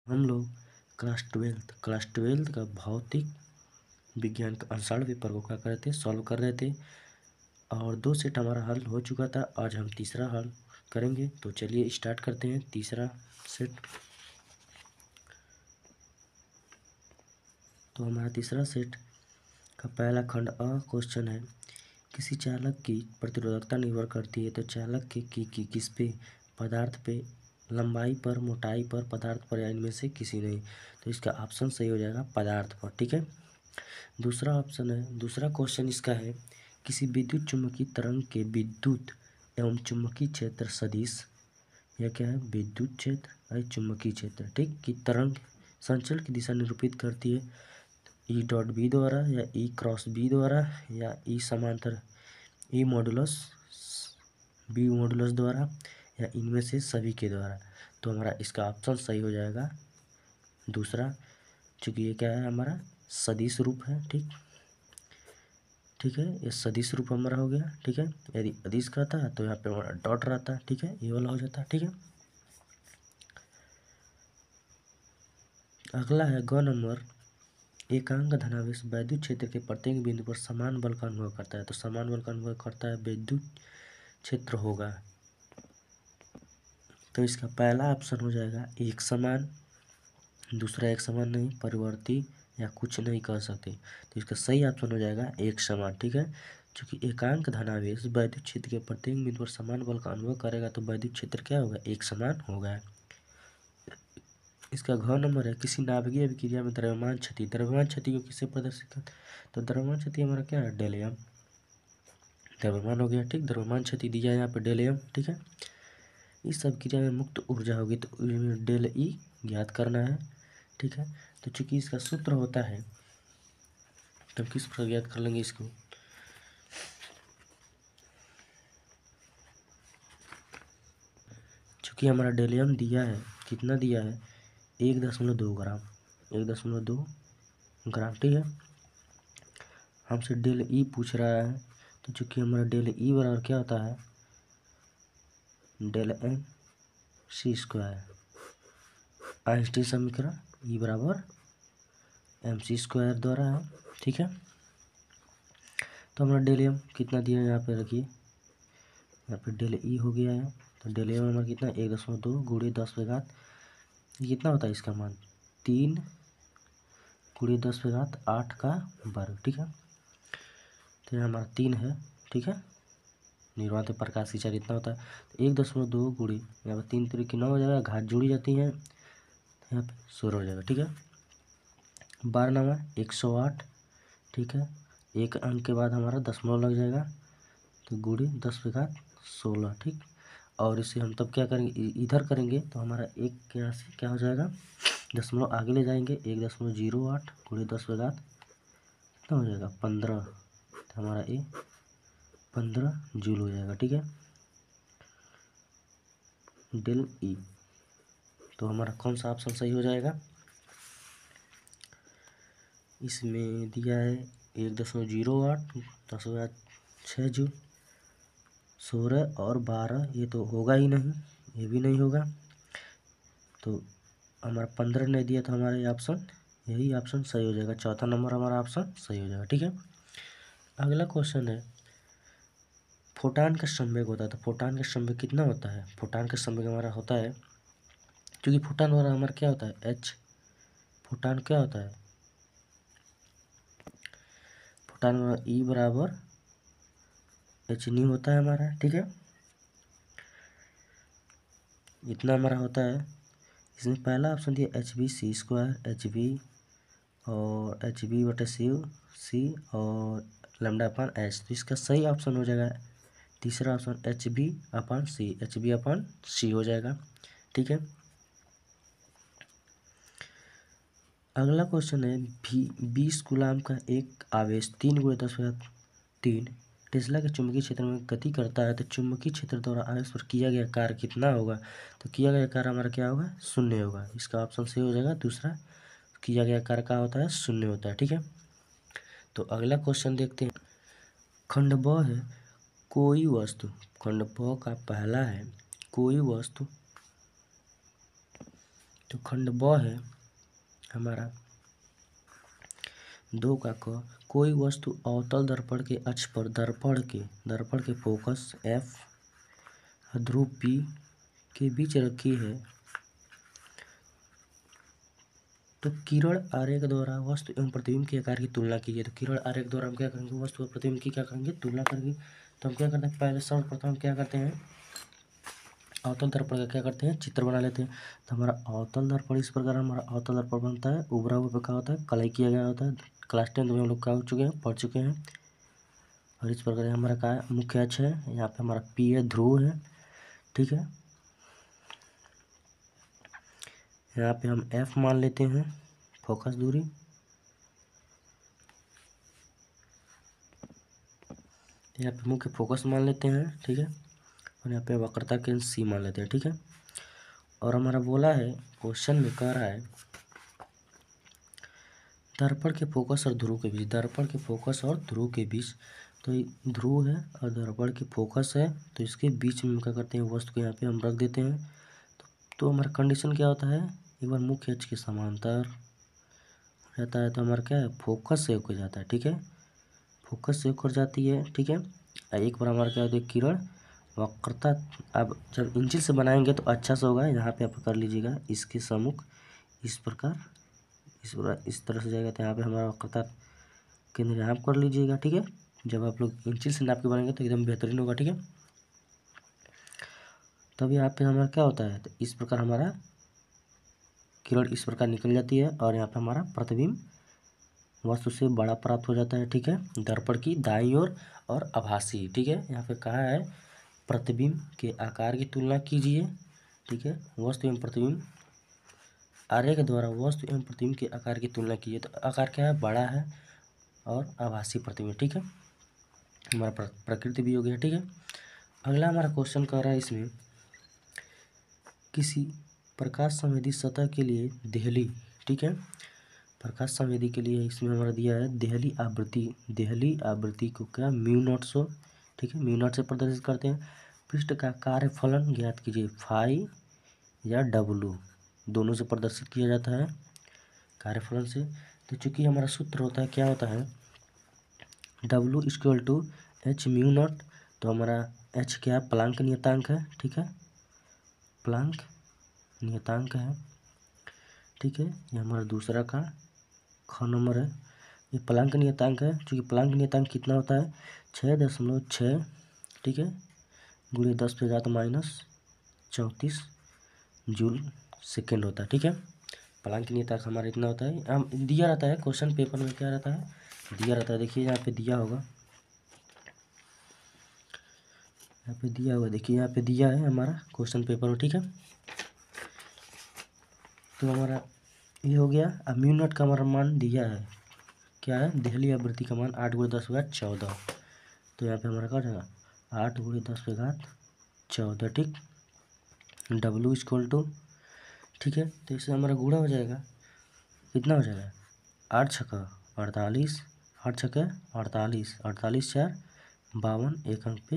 हम लोग class twelfth का भौतिक विज्ञान का आषाढ़ पेपर को क्या कर रहे थे, सॉल्व कर रहे थे। और 2 सेट हमारा हल हो चुका था। आज हम तीसरा हल करेंगे। तो चलिए स्टार्ट करते हैं तीसरा सेट। तो हमारा तीसरा सेट का पहला खंड क्वेश्चन है, किसी चालक की प्रतिरोधकता निर्भर करती है। तो चालक की किस पे, पदार्थ पे, लंबाई पर, मोटाई पर, पदार्थ पर, या इनमें से किसी नहीं। तो इसका ऑप्शन सही हो जाएगा पदार्थ पर। ठीक है। दूसरा ऑप्शन है, दूसरा क्वेश्चन इसका है, किसी विद्युत चुम्बकीय तरंग के विद्युत एवं चुम्बकीय क्षेत्र सदिश, यह क्या है, विद्युत क्षेत्र और चुम्बकीय क्षेत्र, ठीक, की तरंग संचलन की दिशा निरूपित करती है ई डॉट बी द्वारा, या ई क्रॉस बी द्वारा, या ई समांतर ई मॉडुलस बी मॉडुलस द्वारा, या इनमें से सभी के द्वारा। तो हमारा इसका ऑप्शन सही हो जाएगा दूसरा, चूँकि ये क्या है, हमारा सदिश रूप है। ठीक है, ये सदिश रूप हमारा हो गया। ठीक है, यदि अदिश का था तो यहाँ पे हमारा डॉट रहता। ठीक है, ये वाला हो जाता। ठीक है, अगला है ग नंबर, एकांक धनावेश वैद्युत क्षेत्र के प्रत्येक बिंदु पर समान बल का अनुभव करता है। तो समान बल का अनुभव करता है विद्युत क्षेत्र होगा। तो इसका पहला ऑप्शन हो जाएगा एक समान, दूसरा एक समान नहीं, परिवर्ती या कुछ नहीं कर सकते। तो इसका सही ऑप्शन हो जाएगा एक समान। ठीक है, क्योंकि एकांक धनावेश वैद्युत क्षेत्र के प्रत्येक बिंदु पर समान बल का अनुभव करेगा, तो वैद्युत क्षेत्र क्या होगा, एक समान होगा। इसका घ नंबर है, किसी नाभिकीय अभिक्रिया में द्रव्यमान क्षति को किससे प्रदर्शित करता है। तो द्रव्यमान क्षति हमारा क्या है, डेल एम, द्रव्यमान हो गया। ठीक, द्रव्यमान क्षति दिया है यहाँ पे डेल एम। ठीक है, इस अभिक्रिया में मुक्त ऊर्जा होगी, तो डेल ई ज्ञात करना है। ठीक है, तो चूंकि इसका सूत्र होता है, तो किस प्रकार ज्ञात कर लेंगे इसको, चूंकि हमारा डेल एम दिया है, कितना दिया है, 1.2 ग्राम, 1.2 ग्राम। ठीक है, हमसे डेल ई पूछ रहा है, तो चूंकि हमारा डेल ई बराबर क्या होता है, डेल एम सी स्क्वायर, आइंस्टीन समीकरण ई बराबर एम सी स्क्वायर द्वारा है। ठीक है, तो हमारा डेल एम कितना दिया है, यहाँ पे रखिए, यहाँ पे डेल ई हो गया है। तो डेल एम हमारा कितना, 1.2 गुणे 10 ये कितना होता है, इसका मान 3 गुणे 10 8 का वर्ग। ठीक है, तो यहाँ हमारा 3 है। ठीक है, निर्वात प्रकाश की चाल इतना होता है। तो 1.2 गुणे यहाँ पर 3 3 की 9 हो जाएगा, घात जुड़ी जाती है, यहाँ पे 16 हो जाएगा। ठीक है, 12 108। ठीक है, एक अंक के बाद हमारा दशमलव लग जाएगा, तो गुणे 10 16। ठीक, और इसे हम तब क्या करेंगे, इधर करेंगे, तो हमारा एक के यहाँ से क्या हो जाएगा, दशमलव आगे ले जाएंगे, 1.08 गुणे 10 कितना हो जाएगा, 15। तो हमारा ये 15 जूल हो जाएगा। ठीक है, डेल ई। तो हमारा कौन सा ऑप्शन सही हो जाएगा, इसमें दिया है 1.08 10 6 जूल, 16 और 12, ये तो होगा ही नहीं, ये भी नहीं होगा। तो हमारा 15 नहीं दिया, तो हमारा ये ऑप्शन, यही ऑप्शन सही हो जाएगा, चौथा नंबर हमारा ऑप्शन सही हो जाएगा। ठीक है, अगला क्वेश्चन है, फोटान का संवेग होता है। तो फोटान का संवेग कितना होता है, फोटान का संवेग हमारा होता है, क्योंकि फोटान हमारा हमारा क्या होता है, एच, फोटान क्या होता है, फोटान हमारा ई बराबर एच न्यू होता है हमारा। ठीक है, इतना हमारा होता है। इसमें पहला ऑप्शन दिया H B C square, H B और एच बी बटे सी और लैम्डा अपान एच। तो इसका सही ऑप्शन हो जाएगा तीसरा ऑप्शन, एच बी अपान सी, एच बी अपान सी हो जाएगा। ठीक है, अगला क्वेश्चन है, 20 कूलाम का एक आवेश 3 गुणे 10 3 टेस्ला के चुंबकीय क्षेत्र में गति करता है। तो चुंबकीय क्षेत्र द्वारा आवेश पर किया गया कार्य कितना होगा। तो किया गया कार्य हमारा क्या होगा, 0 होगा। इसका ऑप्शन सही हो जाएगा दूसरा, किया गया कार्य क्या होता है, 0 होता है। ठीक है, तो अगला क्वेश्चन देखते हैं, खंड ब है, कोई वस्तु, खंड ब का पहला है, कोई वस्तु तो खंड ब है हमारा 2 का क, कोई वस्तु अवतल दर्पण के अक्ष पर दर्पण के फोकस F ध्रुव P के बीच रखी है, तो किरण आरेख द्वारा वस्तु एवं प्रतिबिंब के आकार की तुलना कीजिए। तो किरण आरेख द्वारा हम क्या करेंगे, वस्तु और प्रतिबिंब की क्या करेंगे, तुलना करेंगे। तो हम क्या करते हैं, पहले सर्वप्रथम हम क्या करते हैं, अवतल दर्पण का क्या करते हैं, चित्र बना लेते हैं। तो हमारा अवतल दर्पण इस प्रकार हमारा अवतल दर्पण बनता है। उभरा हुआ क्या होता है, कलाई किया गया होता है। क्लास 10 में हम लोग क्या हो चुके हैं, पढ़ चुके हैं। और इस प्रकार हमारा क्या है, मुख्य अक्ष है, यहाँ पे हमारा P है, ध्रुव है, ठीक है। यहाँ पे हम F मान लेते हैं, फोकस दूरी। यहाँ पे मुख्य फोकस मान लेते हैं, ठीक है। और यहाँ पे वक्रता केंद्र C मान लेते हैं, ठीक है। और हमारा बोला है, क्वेश्चन में कह रहा है दर्पण के फोकस और ध्रुव के बीच, दर्पण के फोकस और ध्रुव के बीच। तो ध्रुव है और दर्पण की फोकस है, तो इसके बीच में हम क्या करते हैं, वस्तु को यहाँ पे हम रख देते हैं। तो हमारा कंडीशन क्या होता है, एक बार मुख्य अक्ष के समांतर रहता है, तो हमारा क्या है, फोकस से होकर जाता है, ठीक है। फोकस से होकर जाती है, ठीक है। एक बार हमारा क्या होता है, किरण वक्रता। अब जब इंचिल से बनाएंगे तो अच्छा से होगा। यहाँ पे आप कर लीजिएगा, इसके सम्मुख इस प्रकार इस तरह से जाएगा, तो यहाँ पे हमारा वक्रता केंद्र यहाँ कर लीजिएगा, ठीक है। जब आप लोग इंचिल से नाप के बनाएंगे तो एकदम बेहतरीन होगा, ठीक है। तब यहाँ पे हमारा क्या होता है, तो इस प्रकार हमारा किरण इस प्रकार निकल जाती है, और यहाँ पे हमारा प्रतिबिंब वस्तु से बड़ा प्राप्त हो जाता है, ठीक है। दर्पण की दाईं ओर और आभासी, ठीक है। यहाँ पे कहा है प्रतिबिंब के आकार की तुलना कीजिए, ठीक है। वस्तु एवं प्रतिबिंब आरेख द्वारा वस्तु एवं प्रतिबिंब के आकार की तुलना कीजिए। तो आकार क्या है, बड़ा है और आभासी प्रतिबिंब, ठीक है। हमारा प्रकृति भी हो गया, ठीक है। अगला हमारा क्वेश्चन कह रहा है इसमें, किसी प्रकाश संवेदी सतह के लिए देहली, ठीक है। प्रकाश संवेदी के लिए इसमें हमारा दिया है देहली आवृत्ति को क्या μ0 सो, ठीक है, μ0 से प्रदर्शित करते हैं। पृष्ठ का कार्यफलन ज्ञात कीजिए, फाई या W दोनों से प्रदर्शित किया जाता है कार्यफलन से। तो चूंकि हमारा सूत्र होता है, क्या होता है, W = h μ0। तो हमारा h क्या है, प्लांक नियतांक है, ठीक है, प्लांक नियतांक है, ठीक है। ये हमारा दूसरा का ख नंबर है, ये प्लांक नियतांक है। चूँकि प्लांक नियतांक कितना होता है, 6.6, ठीक है, गुणे 10⁻⁻34 जूल सेकेंड होता है, ठीक है। प्लांक नियतांक हमारा इतना होता है। हम दिया रहता है क्वेश्चन पेपर में, क्या रहता है, दिया रहता है। देखिए यहाँ पे दिया होगा, यहाँ पे दिया हुआ, देखिए यहाँ पे दिया है हमारा क्वेश्चन पेपर में, ठीक है। तो हमारा ये हो गया। अब μ0 का हमारा मान दिया है, क्या है, देहली आवृत्ति का मान 8 × 10⁻14। तो यहाँ पे हमारा क्या हो जाएगा, 8 × 10⁻14, ठीक। W = ठीक है, तो इससे हमारा गुणा हो जाएगा, कितना हो जाएगा, 8 × 6 = 48, 8 × 6 = 48, 48 4 52, एक अंक पे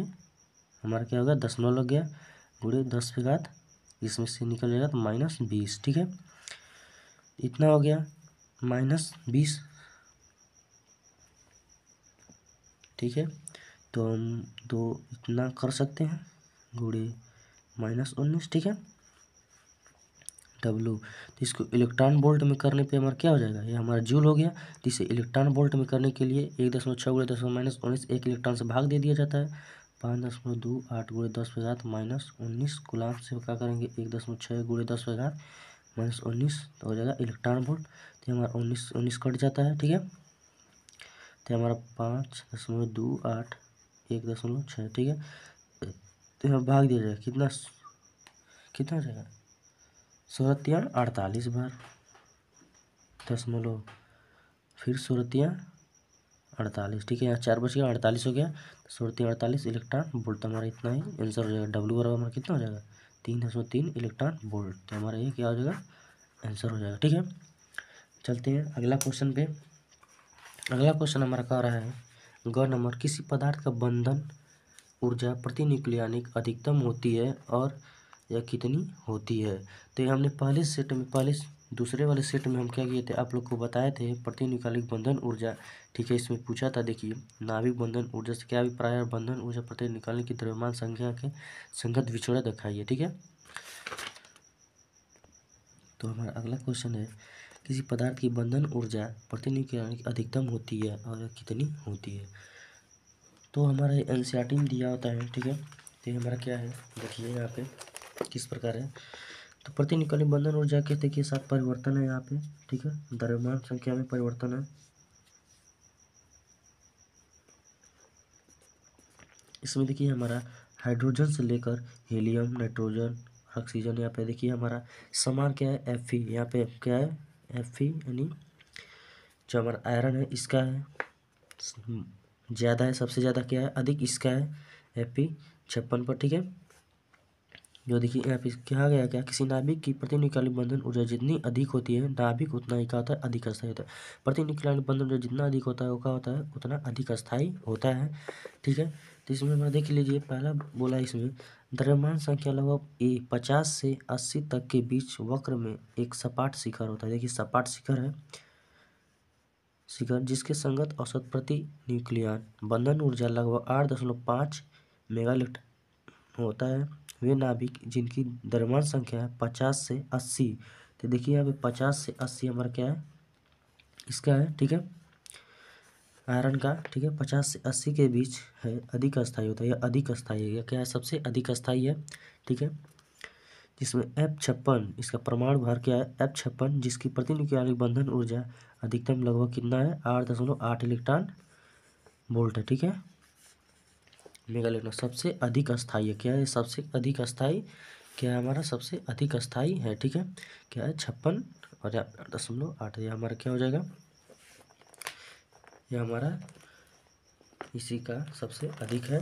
हमारा क्या होगा, दशमलव लग गया, गुणे 10⁻, इसमें से निकल जाएगा तो -20, ठीक है। इतना हो गया -20, ठीक है। तो हम तो इतना कर सकते हैं, गुणे -19, ठीक है, W। तो इसको इलेक्ट्रॉन वोल्ट में करने पे हमारा क्या हो जाएगा, ये हमारा जूल हो गया। तो इसे इलेक्ट्रॉन वोल्ट में करने के लिए 1.6 × 10⁻19 एक इलेक्ट्रॉन से भाग दे दिया जाता है। 5.28 × 10⁻−19 कूलाम से क्या करेंगे, 1.6 × 10⁻−19, तो हो जाएगा इलेक्ट्रॉन वोल्ट। तो हमारा 19 कट जाता है, ठीक है। तो हमारा 5.28 1.6, ठीक है। तो यहाँ भाग दिया जाएगा, कितना हो जाएगा, 16 48 बार, दशमलव, फिर 16 48, ठीक है। यहाँ 4 बच गया, 48 हो गया, 16 48 इलेक्ट्रॉन वोल्ट। हमारा इतना ही आंसर हो जाएगा। W बराबर हमारा कितना हो जाएगा, 3.3 इलेक्ट्रॉन वोल्ट। तो हमारा ये क्या हो जाएगा, आंसर हो जाएगा, ठीक है। चलते हैं अगला क्वेश्चन पे। अगला क्वेश्चन हमारा कह रहा है, ग नंबर, किसी पदार्थ का बंधन ऊर्जा प्रति न्यूक्लियॉनिक अधिकतम होती है और या कितनी होती है। तो ये हमने पहले दूसरे वाले सेट में हम क्या किए थे, आप लोग को बताए थे प्रतिनिकालिक बंधन ऊर्जा। ठीक है, इसमें पूछा था, देखिए नाभिक बंधन ऊर्जा से क्या अभिप्राय है, बंधन ऊर्जा प्रत्येक निकालने की द्रव्यमान संख्या के संगत विछोड़ा दिखाइए। ठीक है, तो हमारा अगला क्वेश्चन है, किसी पदार्थ की बंधन ऊर्जा प्रतिनिकालिक अधिकतम होती है और कितनी होती है। तो हमारा एनसीईआरटी में दिया होता है। ठीक है, तो ये हमारा क्या है, देखिए यहाँ पे किस प्रकार है। तो प्रतिनिकालिक बंधन ऊर्जा के देखिए साथ परिवर्तन है यहाँ पे। ठीक है, द्रव्यमान संख्या में परिवर्तन है। इसमें देखिए हमारा हाइड्रोजन से लेकर हीलियम, नाइट्रोजन, ऑक्सीजन, यहाँ पे देखिए हमारा समान क्या है, Fe। यहाँ पे क्या है, Fe, यानी जो हमारा आयरन है इसका है ज़्यादा है, सबसे ज़्यादा क्या है, अधिक इसका है Fe 56 पर। ठीक है, जो देखिए यहाँ पे कहा गया क्या, किसी नाभिक की प्रतिनिकालिक बंधन ऊर्जा जितनी अधिक होती है, नाभिक उतना ही क्या होता है, अधिक अस्थायी होता है। प्रतिनिकालिक बंधन ऊर्जा जितना अधिक होता है वो क्या होता है, उतना अधिक अस्थायी होता है। ठीक है, तो इसमें हमारा देख लीजिए, पहला बोला इसमें द्रव्यमान संख्या लगभग 50 से 80 तक के बीच वक्र में एक सपाट शिखर होता है। देखिए सपाट शिखर है, शिखर जिसके संगत औसत प्रति न्यूक्लियन बंधन ऊर्जा लगभग 8.5 मेगालिटर होता है। वे नाभिक जिनकी द्रव्यमान संख्या है 50 से 80। तो देखिए यहाँ पे 50 से 80 हमारा क्या है, इसका है। ठीक है, आयरन का। ठीक है, 50 से 80 के बीच है, अधिक अस्थायी होता है, या अधिक अस्थायी है, क्या है, सबसे अधिक अस्थायी है। ठीक है, जिसमें F56 इसका परमाणु भार क्या है, F56 जिसकी प्रतिनिकालिक बंधन ऊर्जा अधिकतम लगभग कितना है, 8.8 इलेक्ट्रॉन वोल्ट है। ठीक है, मेगालिटर सबसे अधिक अस्थायी है, क्या है, सबसे अधिक अस्थायी क्या है, हमारा सबसे अधिक अस्थायी है। ठीक है, क्या है, 56 और 8.8, यह हमारा क्या हो जाएगा, यह हमारा इसी का सबसे अधिक है।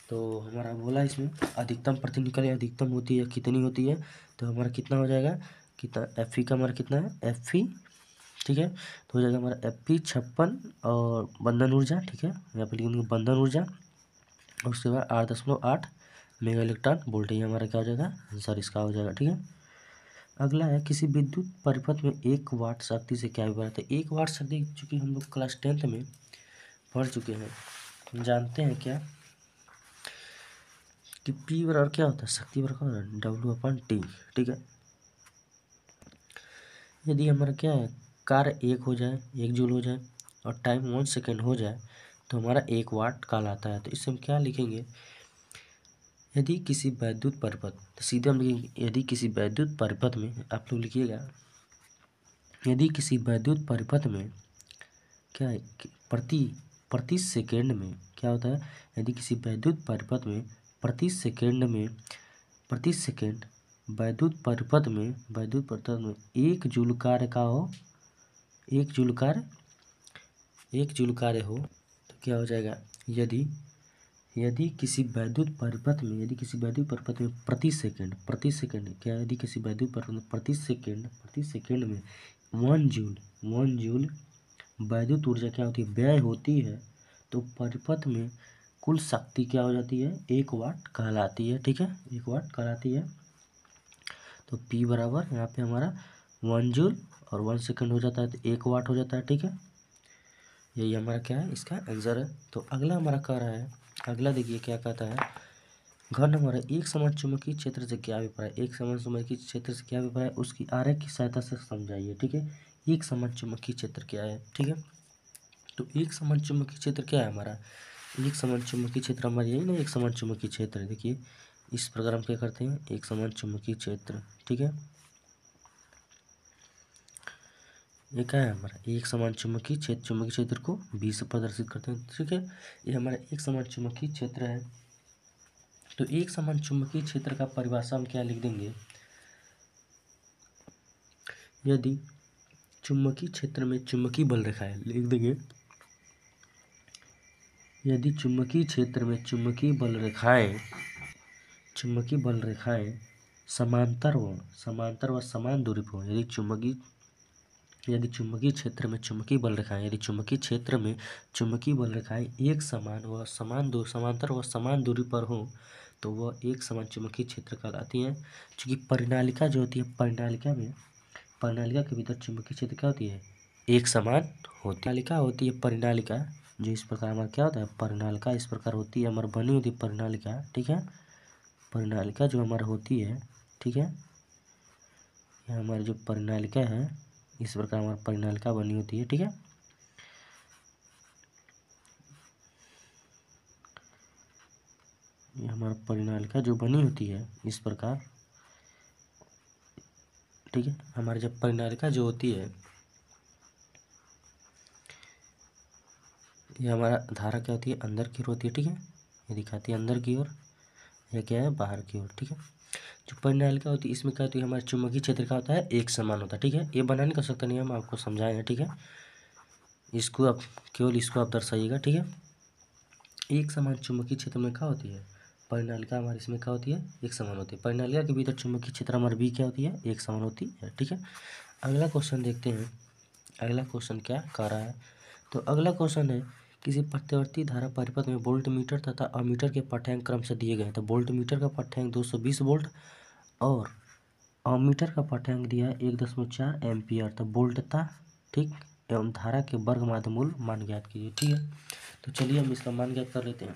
तो हमारा बोला इसमें अधिकतम प्रतिनिकालिक अधिकतम होती है, कितनी होती है, तो हमारा कितना हो जाएगा, कितना Fe का हमारा कितना है, Fe। ठीक है, तो हो जाएगा हमारा Fe 56 और बंधन ऊर्जा। ठीक है, यहाँ पे लिखेंगे बंधन ऊर्जा, और उसके बाद 8.8 मेगा इलेक्ट्रॉन वोल्ट, ये हमारा क्या हो जाएगा, आंसर इसका हो जाएगा। ठीक है, अगला है, किसी विद्युत परिपथ में 1 वाट शक्ति से क्या अभिप्राय है। 1 वाट शक्ति चूँकि हम लोग क्लास 10th में पढ़ चुके हैं, हम जानते हैं क्या कि P बराबर क्या होता है, शक्ति बराबर होता है W/T। ठीक है, यदि हमारा क्या है, कार्य 1 हो जाए, 1 जूल हो जाए, और टाइम 1 सेकेंड हो जाए, तो हमारा 1 वाट कहलाता है। तो इससे हम क्या लिखेंगे, यदि किसी वैद्युत परिपथ, तो सीधे हम लिखेंगे, यदि किसी वैद्युत परिपथ में, आप लोग लिखिएगा, यदि किसी वैद्युत परिपथ में क्या है कि प्रति सेकेंड में क्या होता है, यदि किसी वैद्युत परिपथ में प्रति सेकेंड वैद्युत परिपथ में 1 जूल कार्य का हो, 1 जूल कार्य हो, तो क्या हो जाएगा, यदि किसी वैद्युत परिपथ में प्रति सेकेंड क्या है, यदि किसी वैद्युत परिपथ में प्रति सेकेंड में 1 जूल वैद्युत ऊर्जा क्या होती है, व्यय होती है, तो परिपथ में कुल शक्ति क्या हो जाती है, 1 वाट कहलाती है। ठीक है, 1 वाट कहलाती है। तो P बराबर यहाँ पे हमारा 1 जूल और 1 सेकेंड हो जाता है, तो 1 वाट हो जाता है। ठीक है, यही हमारा क्या है, इसका आंसर है। तो अगला हमारा कह रहा है, अगला देखिए क्या कहता है, घर नंबर है, एक समान चुंबकीय क्षेत्र से क्या अभिप्राय, एक समान चुंबकीय क्षेत्र से क्या अभिप्राय, उसकी आरेख की सहायता से समझाइए। ठीक है, एक समान चुंबकीय क्षेत्र क्या है। ठीक है, तो एक समान चुंबकीय क्षेत्र क्या है हमारा, एक समान चुंबकीय क्षेत्र हमारा यही ना, एक समान चुंबकीय क्षेत्र है। देखिए इस प्रकार हम क्या करते हैं, एक समान चुंबकीय क्षेत्र। ठीक है, ये क्या है हमारा, एक समान चुंबकीय क्षेत्र को B से प्रदर्शित करते हैं। ठीक है, ये हमारा एक समान चुंबकीय क्षेत्र है। तो एक समान चुंबकीय क्षेत्र का परिभाषा हम क्या लिख देंगे, यदि चुंबकीय क्षेत्र में चुंबकीय बल रेखाएं, लिख देंगे, यदि चुंबकीय क्षेत्र में चुंबकीय बल रेखाएं समांतर व समान दूरी पर हो, यदि चुंबकीय क्षेत्र में चुंबकीय बल रेखाएं एक समांतर व समान दूरी पर हो, तो वह एक समान चुंबकीय क्षेत्र कहलाती हैं। चूँकि परिनालिका जो होती है, परिनालिका के भीतर चुंबकीय क्षेत्र क्या होती है, एक समान होती है। परिनालिका होती है, परिनालिका जो इस प्रकार हमारा क्या होता है, परिनालिका इस प्रकार होती है, हमारी बनी होती है परिनालिका, ठीक है। परिनालिका जो हमारी होती है, ठीक है, यह हमारी जो परिनालिका है इस प्रकार हमारी परिनालिका बनी होती है, ठीक है। ये हमारा परिनालिका जो बनी होती है इस प्रकार, ठीक है। हमारी जब परिनालिका जो होती है, ये हमारा धारा क्या होती है, अंदर की ओर होती है, ठीक है। ये दिखाती है अंदर की ओर, यह क्या है, बाहर की ओर, ठीक है। जो परिनालिका होती है इसमें क्या होती है, हमारे चुंबकीय क्षेत्र का होता है एक समान होता है, ठीक है। ये बना नहीं कर सकता, नहीं हम आपको समझाए हैं, ठीक है। इसको आप केवल इसको आप दर्शाइएगा, ठीक है। एक समान चुंबकीय क्षेत्र में क्या होती है, परिनालिका हमारी इसमें क्या होती है, एक समान होती है। परिनालिका के भीतर चुंबकीय क्षेत्र हमारी भी क्या होती है, एक समान होती है, ठीक है। अगला क्वेश्चन देखते हैं, अगला क्वेश्चन क्या कह रहा है। तो अगला क्वेश्चन है, किसी प्रत्यावर्ती धारा परिपथ में वोल्ट मीटर तथा अमीटर के पाठ्यांक क्रम से दिए गए हैं। तो वोल्ट मीटर का पाठ्यांक 220 वोल्ट और अमीटर का पाठ्यांक दिया है 1.4 एम्पियर। तो वोल्टता, ठीक, एवं धारा के वर्ग माध्यमूल मान ज्ञात कीजिए, ठीक है। तो चलिए हम इसका मान ज्ञात कर लेते हैं।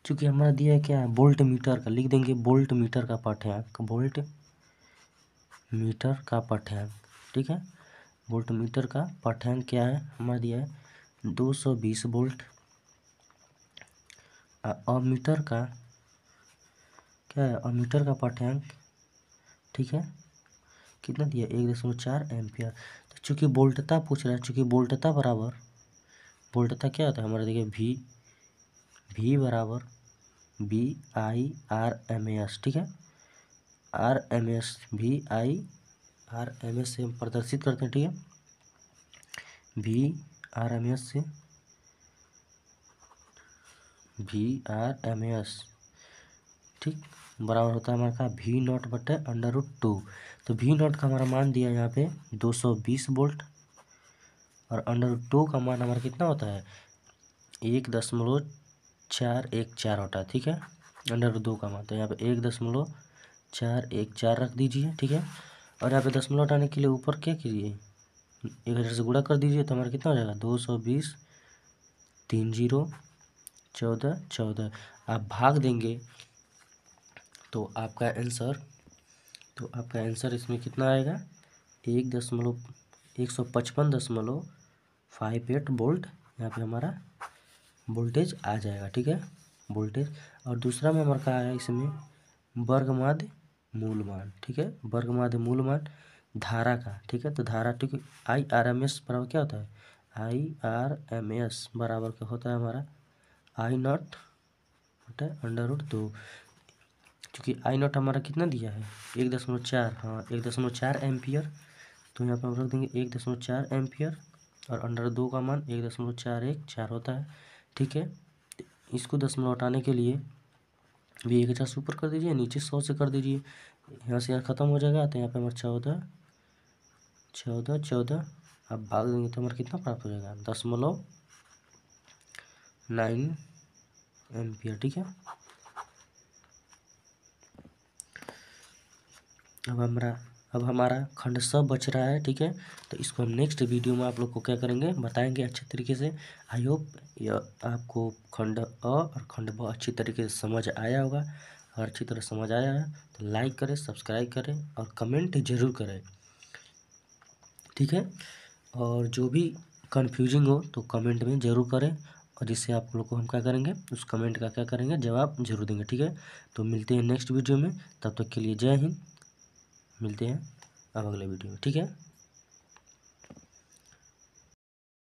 चूँकि हमारा दिया है क्या है, वोल्ट मीटर का, लिख देंगे वोल्ट मीटर का पाठ्यांक, वोल्ट मीटर का पाठ्यांक, ठीक है। वोल्ट मीटर का पाठ्यांक क्या है, हमारा दिया है 220 वोल्ट। अमीटर का क्या है, अमीटर का पाठ्यांक, ठीक है, कितना दिया, 1.4 एम्पियर। तो चूँकि वोल्टता पूछ रहा है, चूँकि वोल्टता बराबर, वोल्टता क्या होता है हमारा, देखिए V बराबर VI/RMS, ठीक है। RMS, VI/RMS से हम प्रदर्शित करते हैं, ठीक है। VRMS से VRMS, ठीक, बराबर होता है हमारा का V0/√2। तो V0 का हमारा मान दिया यहाँ पे 220 वोल्ट और √2 का मान हमारा कितना होता है, 1.414 होता है, ठीक है। √2 का मान, तो यहाँ पे 1.414 रख दीजिए, ठीक है। और यहाँ पे दशमलव हटाने के लिए ऊपर क्या कीजिए, 1000 से गुणा कर दीजिए, तो हमारा कितना हो जाएगा, 220 30 14 14। आप भाग देंगे तो आपका आंसर इसमें कितना आएगा, 155.58 वोल्ट यहाँ पे हमारा वोल्टेज आ जाएगा, ठीक है, वोल्टेज। और दूसरा में हमारा क्या है, इसमें वर्गमाध्य मूल मान, ठीक है, वर्गमाध्य मूल मान धारा का, ठीक है। तो धारा, ठीक है, IRMS बराबर क्या होता है, IRMS बराबर क्या होता है हमारा, I0/√2। क्योंकि I0 हमारा कितना दिया है, 1.4, हाँ 1.4 एम्पियर। तो यहाँ पर हम रख देंगे 1.4 एम्पियर और √2 का मान 1.414 होता है, ठीक है। इसको दशमलव हटाने के लिए भी 1000 से ऊपर कर दीजिए, नीचे 100 से कर दीजिए, यहाँ से यहाँ ख़त्म हो जाएगा। तो यहाँ पे हमारा 14 14 14 अब भाग देंगे तो हमारा कितना प्राप्त हो जाएगा, 0.9 एम्पियर, ठीक है। अब हमारा खंड स बच रहा है, ठीक है। तो इसको हम नेक्स्ट वीडियो में आप लोग को क्या करेंगे, बताएंगे अच्छे तरीके से। आई होप यह आपको खंड अ और खंड ब अच्छी तरीके से समझ आया होगा। अगर अच्छी तरह समझ आया है तो लाइक करें, सब्सक्राइब करें और कमेंट ज़रूर करें, ठीक है। और जो भी कन्फ्यूजिंग हो तो कमेंट में ज़रूर करें, और जिससे आप लोग को हम क्या करेंगे, उस कमेंट का क्या करेंगे, जवाब जरूर देंगे, ठीक है। तो मिलते हैं नेक्स्ट वीडियो में, तब तक के लिए जय हिंद। मिलते हैं अब अगले वीडियो में, ठीक है।